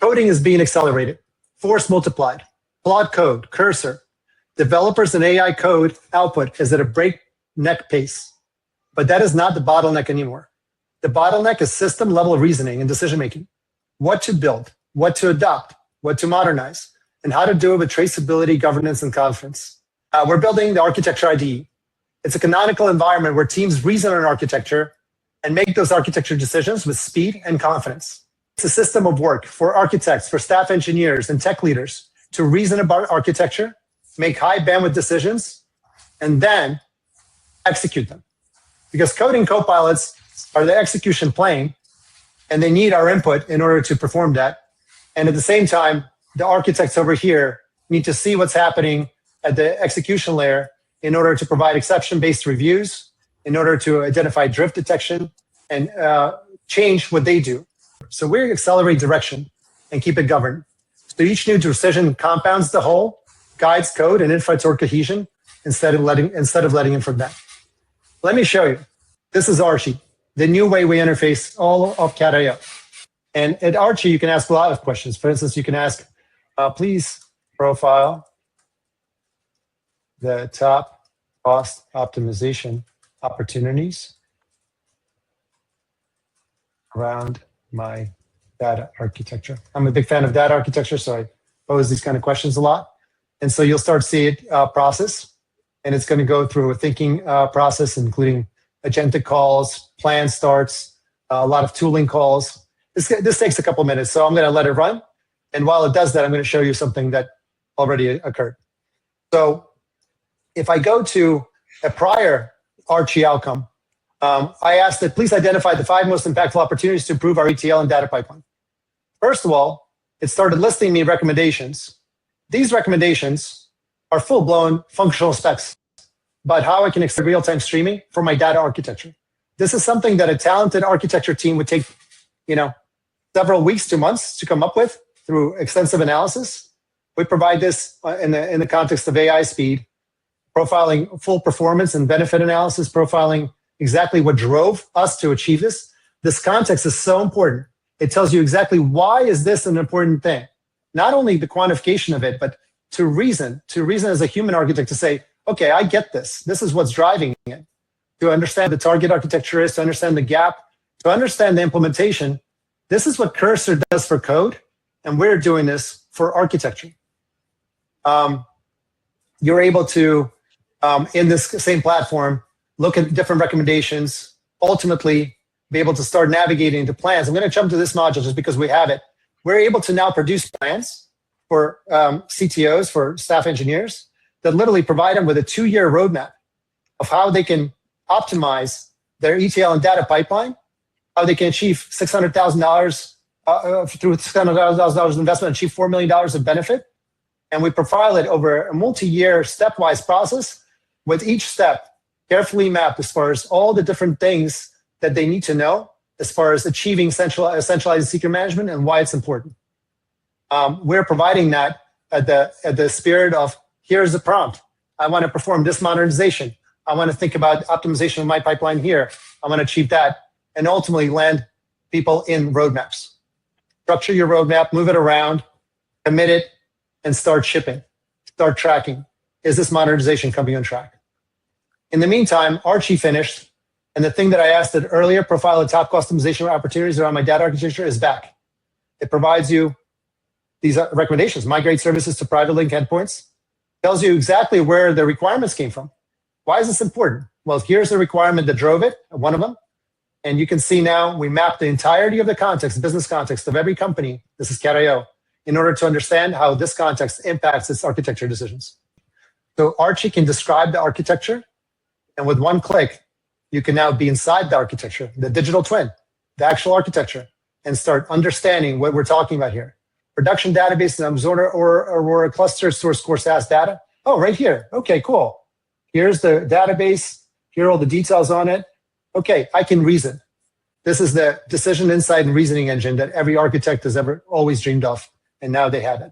Coding is being accelerated, force multiplied, Claude code, cursor. Developers and AI code output is at a breakneck pace. But that is not the bottleneck anymore. The bottleneck is system level reasoning and decision making. What to build, what to adopt, what to modernize, and how to do it with traceability, governance, and confidence. We're building the Architecture IDE. It's a canonical environment where teams reason on architecture and make those architecture decisions with speed and confidence. It's a system of work for architects, for staff engineers, and tech leaders to reason about architecture, make high bandwidth decisions, and then execute them. Because coding copilots are the execution plane, and they need our input in order to perform that. And at the same time, the architects over here need to see what's happening at the execution layer in order to provide exception-based reviews, in order to identify drift detection, and change what they do. So we accelerate direction and keep it governed. So each new decision compounds the whole, guides code and infra toward cohesion instead of letting in from that. Let me show you. This is Archie, the new way we interface all of Catio. And at Archie, you can ask a lot of questions. For instance, you can ask, please profile the top cost optimization opportunities around my data architecture. I'm a big fan of data architecture, so I pose these kind of questions a lot. And so you'll start to see it process, and it's going to go through a thinking process, including agentic calls, plan starts, a lot of tooling calls. This takes a couple minutes, so I'm going to let it run. And while it does that, I'm going to show you something that already occurred. So if I go to a prior Archie outcome, I asked that please identify the 5 most impactful opportunities to improve our ETL and data pipeline. First of all, it started listing me recommendations. These recommendations are full-blown functional specs about how I can extend real-time streaming for my data architecture. This is something that a talented architecture team would take, several weeks to months to come up with through extensive analysis. We provide this in the context of AI speed, profiling full performance and benefit analysis, profiling exactly what drove us to achieve this. This context is so important. It tells you exactly why is this an important thing. Not only the quantification of it, but to reason as a human architect to say, okay, I get this. This is what's driving it. To understand the target architecture is, to understand the gap, to understand the implementation. This is what Cursor does for code, and we're doing this for architecture. You're able to, in this same platform, look at different recommendations, ultimately be able to start navigating the plans. I'm going to jump to this module just because we have it. We're able to now produce plans for CTOs, for staff engineers, that literally provide them with a 2-year roadmap of how they can optimize their ETL and data pipeline, how they can achieve $600,000 through $600,000 investment, achieve $4 million of benefit. And we profile it over a multi-year stepwise process with each step carefully mapped as far as all the different things that they need to know as far as achieving centralized secret management and why it's important. We're providing that at the spirit of, here's the prompt. I want to perform this modernization. I want to think about optimization of my pipeline here. I want to achieve that and ultimately land people in roadmaps. Structure your roadmap, move it around, commit it, and start shipping. Start tracking. Is this modernization coming on track? In the meantime, Archie finished, and the thing that I asked it earlier, profile the top customization opportunities around my data architecture, is back. It provides you these recommendations. Migrate services to private link endpoints. Tells you exactly where the requirements came from. Why is this important? Well, here's the requirement that drove it, one of them. And you can see now we map the entirety of the context, the business context of every company. This is Catio, in order to understand how this context impacts its architecture decisions. So Archie can describe the architecture, and with one click, you can now be inside the architecture, the digital twin, the actual architecture, and start understanding what we're talking about here. Production database and absorber or a cluster source core SaaS data. Oh, right here. Okay, cool. Here's the database. Here are all the details on it. Okay, I can reason. This is the decision, insight, and reasoning engine that every architect has ever always dreamed of, and now they have it.